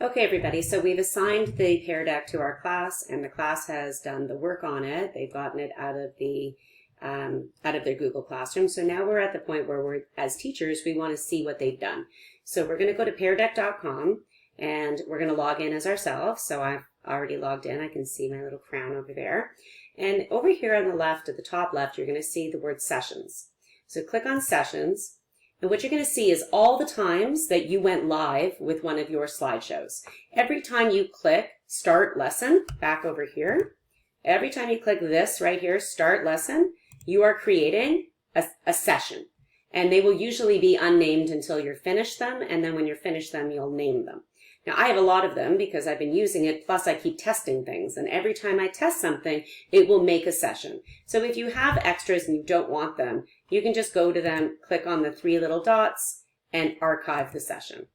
Okay, everybody, so we've assigned the Pear Deck to our class, and the class has done the work on it. They've gotten it out of their Google Classroom. So now we're at the point where we're, as teachers, we want to see what they've done. So we're going to go to peardeck.com, and we're going to log in as ourselves. So I've already logged in. I can see my little crown over there. And over here on the left, at the top left, you're going to see the word Sessions. So click on Sessions. And what you're going to see is all the times that you went live with one of your slideshows. Every time you click Start Lesson, back over here, every time you click this right here, Start Lesson, you are creating a session. And they will usually be unnamed until you're finished them, and then when you're finished them, you'll name them. Now, I have a lot of them because I've been using it, plus I keep testing things. And every time I test something, it will make a session. So if you have extras and you don't want them, you can just go to them, click on the three little dots, and archive the session.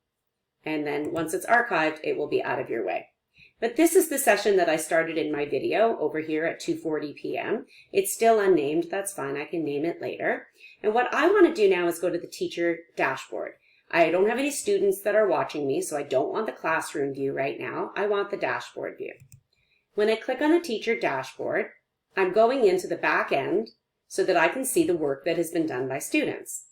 And then once it's archived, it will be out of your way. But this is the session that I started in my video over here at 2:40 p.m. It's still unnamed. That's fine. I can name it later. And what I want to do now is go to the teacher dashboard. I don't have any students that are watching me, so I don't want the classroom view right now. I want the dashboard view. When I click on the teacher dashboard, I'm going into the back end so that I can see the work that has been done by students.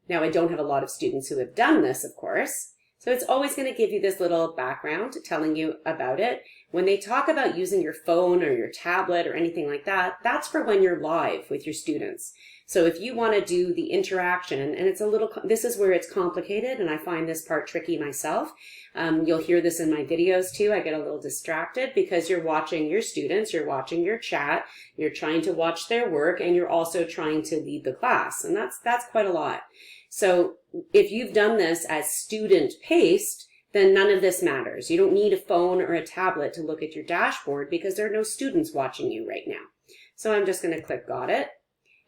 Now, I don't have a lot of students who have done this, of course, so it's always going to give you this little background telling you about it. When they talk about using your phone or your tablet or anything like that, that's for when you're live with your students. So if you want to do the interaction, and it's a little, this is where it's complicated, and I find this part tricky myself. You'll hear this in my videos too. I get a little distracted because you're watching your students, you're watching your chat, you're trying to watch their work, and you're also trying to lead the class, and that's quite a lot. So if you've done this as student paced, then none of this matters. You don't need a phone or a tablet to look at your dashboard because there are no students watching you right now. So I'm just going to click Got It.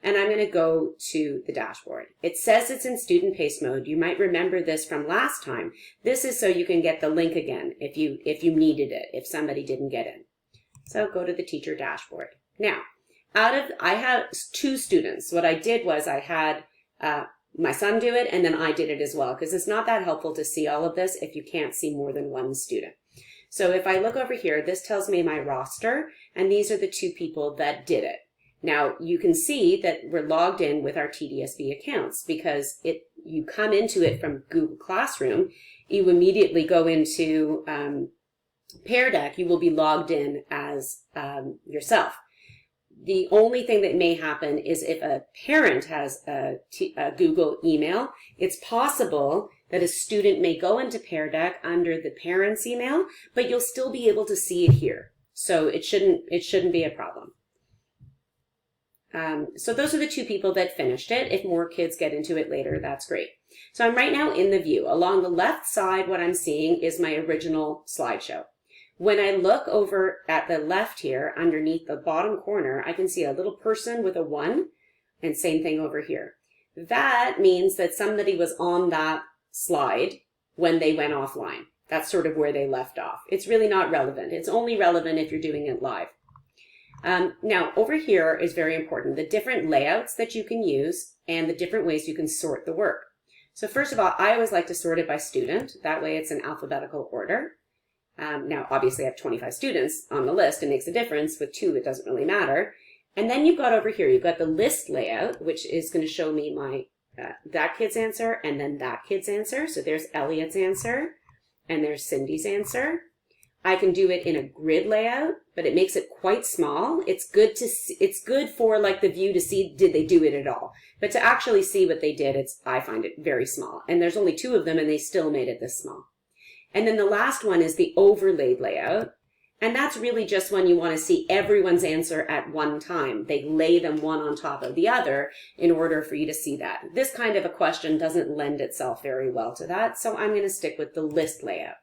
And I'm going to go to the dashboard. It says it's in student pace mode. You might remember this from last time. This is so you can get the link again if you needed it, if somebody didn't get in. So go to the teacher dashboard. Now, I have 2 students. What I did was I had my son do it, and then I did it as well, because it's not that helpful to see all of this if you can't see more than one student. So if I look over here, this tells me my roster, and these are the 2 people that did it. Now, you can see that we're logged in with our TDSB accounts because you come into it from Google Classroom, you immediately go into Pear Deck, you will be logged in as yourself. The only thing that may happen is if a parent has a Google email, it's possible that a student may go into Pear Deck under the parent's email, but you'll still be able to see it here. So it shouldn't be a problem. So those are the 2 people that finished it. If more kids get into it later, that's great. So I'm right now in the view. Along the left side, what I'm seeing is my original slideshow. When I look over at the left here, underneath the bottom corner, I can see a little person with a 1, and same thing over here. That means that somebody was on that slide when they went offline. That's sort of where they left off. It's really not relevant. It's only relevant if you're doing it live. Now, over here is very important, the different layouts that you can use and the different ways you can sort the work. So first of all, I always like to sort it by student. That way it's in alphabetical order. Now, obviously I have 25 students on the list. It makes a difference. With 2, it doesn't really matter. And then you've got over here, you've got the list layout, which is going to show me my that kid's answer and then that kid's answer. So there's Elliot's answer and there's Cindy's answer. I can do it in a grid layout, but it makes it quite small. It's good to see, it's good for like the view to see did they do it at all. But to actually see what they did, I find it very small. And there's only 2 of them and they still made it this small. And then the last one is the overlaid layout. And that's really just when you want to see everyone's answer at one time. They lay them one on top of the other in order for you to see that. This kind of a question doesn't lend itself very well to that. So I'm going to stick with the list layout.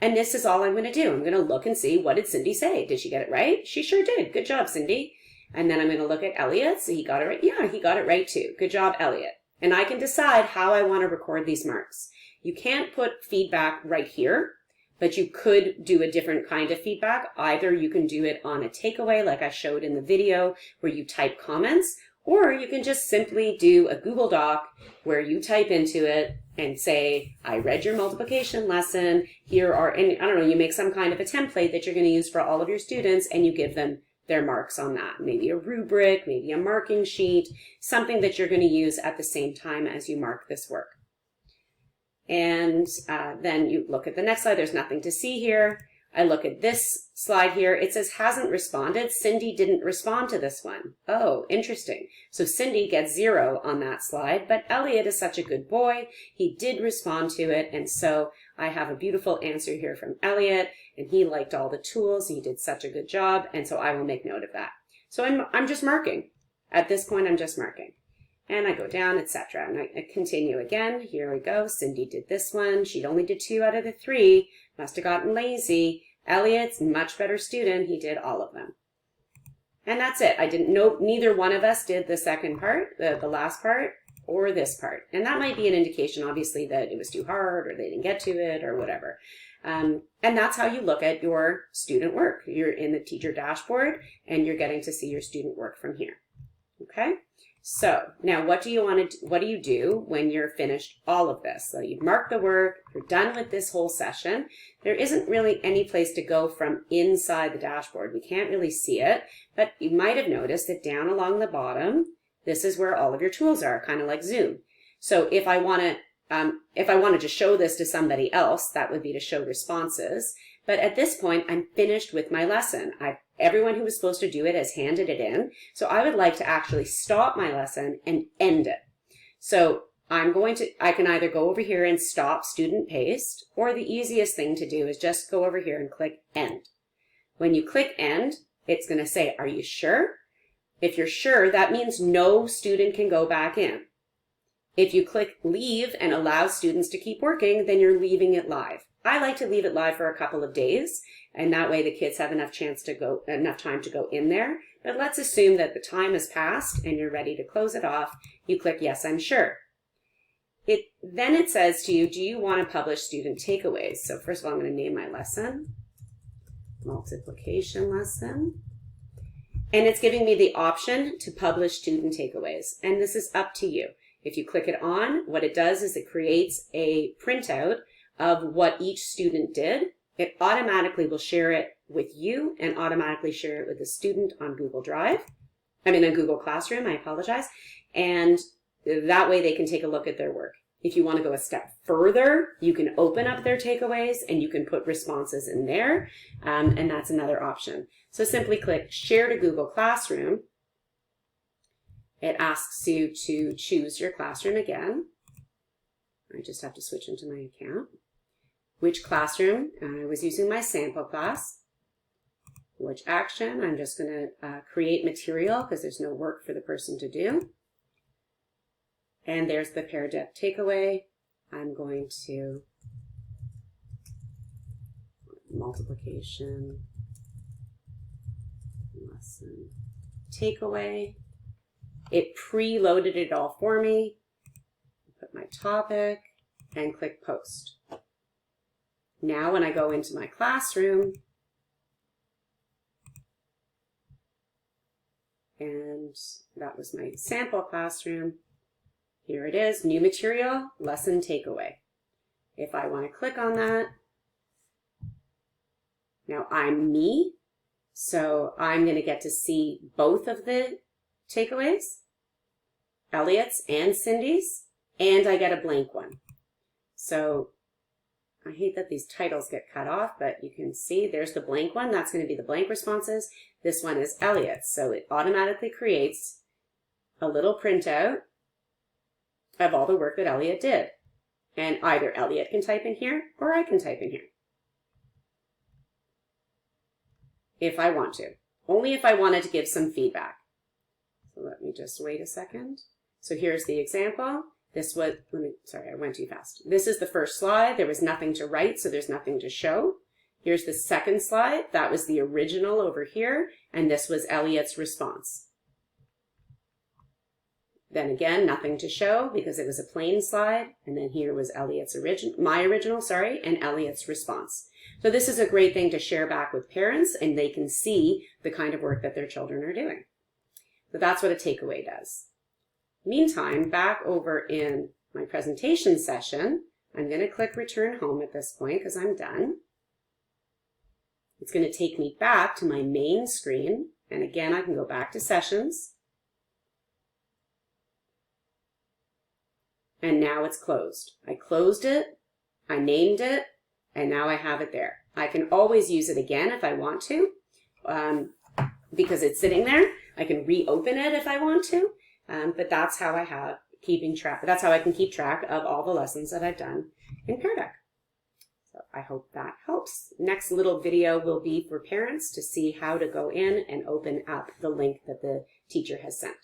And this is all I'm going to do. I'm going to look and see, what did Cindy say? Did she get it right? She sure did. Good job, Cindy. And then I'm going to look at Elliot. So he got it right. Yeah, he got it right too. Good job, Elliot. And I can decide how I want to record these marks. You can't put feedback right here, but you could do a different kind of feedback. Either you can do it on a takeaway like I showed in the video where you type comments, or you can just simply do a Google Doc where you type into it and say, I read your multiplication lesson. Here are, and I don't know, you make some kind of a template that you're going to use for all of your students, and you give them their marks on that. Maybe a rubric, maybe a marking sheet, something that you're going to use at the same time as you mark this work. And then you look at the next slide. There's nothing to see here. I look at this slide here. It says hasn't responded. Cindy didn't respond to this one. Oh, interesting. So Cindy gets 0 on that slide, but Elliot is such a good boy. He did respond to it. And so I have a beautiful answer here from Elliot, and he liked all the tools. He did such a good job. And so I will make note of that. So I'm just marking. At this point, I'm just marking. And I go down, etc. And I continue again. Here we go. Cindy did this one. She only did 2 out of the 3. Must have gotten lazy. Elliot's much better student. He did all of them. And that's it. I didn't know, neither one of us did the second part, the last part, or this part. And that might be an indication, obviously, that it was too hard or they didn't get to it or whatever. And that's how you look at your student work. You're in the teacher dashboard and you're getting to see your student work from here. Okay? So now what do you do when you're finished all of this? So you've marked the work, you're done with this whole session. There isn't really any place to go from inside the dashboard. We can't really see it, but you might have noticed that down along the bottom, this is where all of your tools are, kind of like Zoom. So if I wanted to show this to somebody else, that would be to show responses. But at this point, I'm finished with my lesson. Everyone who was supposed to do it has handed it in. So I would like to actually stop my lesson and end it. So I can either go over here and stop student paste, or the easiest thing to do is just go over here and click end. When you click end, it's going to say, are you sure? If you're sure, that means no student can go back in. If you click leave and allow students to keep working, then you're leaving it live. I like to leave it live for a couple of days, and that way the kids have enough time to go in there. But let's assume that the time has passed and you're ready to close it off. You click yes, I'm sure. Then it says to you, do you want to publish student takeaways? So first of all, I'm going to name my lesson, multiplication lesson. And it's giving me the option to publish student takeaways. And this is up to you. If you click it on, what it does is it creates a printout of what each student did. It automatically will share it with you and automatically share it with the student on Google Classroom, I apologize. And that way they can take a look at their work. If you want to go a step further, you can open up their takeaways and you can put responses in there. And that's another option. So simply click Share to Google Classroom. It asks you to choose your classroom again. I just have to switch into my account. Which classroom? I was using my sample class. Which action? I'm just going to create material because there's no work for the person to do. And there's the Pear Deck takeaway. I'm going to multiplication lesson takeaway. It preloaded it all for me. Put my topic and click post. Now when I go into my classroom, and that was my sample classroom, here it is, new material, lesson takeaway. If I want to click on that, now I'm me, so I'm going to get to see both of the takeaways, Elliot's and Cindy's, and I get a blank one. So I hate that these titles get cut off, but you can see there's the blank one. That's going to be the blank responses. This one is Elliot's, so it automatically creates a little printout of all the work that Elliot did. And either Elliot can type in here or I can type in here. If I want to. Only if I wanted to give some feedback. So let me just wait a second. So here's the example. I went too fast. This is the first slide. There was nothing to write, so there's nothing to show. Here's the second slide. That was the original over here, and this was Elliot's response. Then again, nothing to show because it was a plain slide, and then here was my original, and Elliot's response. So this is a great thing to share back with parents, and they can see the kind of work that their children are doing. So that's what a takeaway does. Meantime, back over in my presentation session. I'm going to click Return Home at this point because I'm done. It's going to take me back to my main screen. And again, I can go back to Sessions. And now it's closed. I closed it, I named it, and now I have it there. I can always use it again if I want to, because it's sitting there. I can reopen it if I want to, but that's how I have keeping track. That's how I can keep track of all the lessons that I've done in Pear Deck. So I hope that helps. Next little video will be for parents to see how to go in and open up the link that the teacher has sent.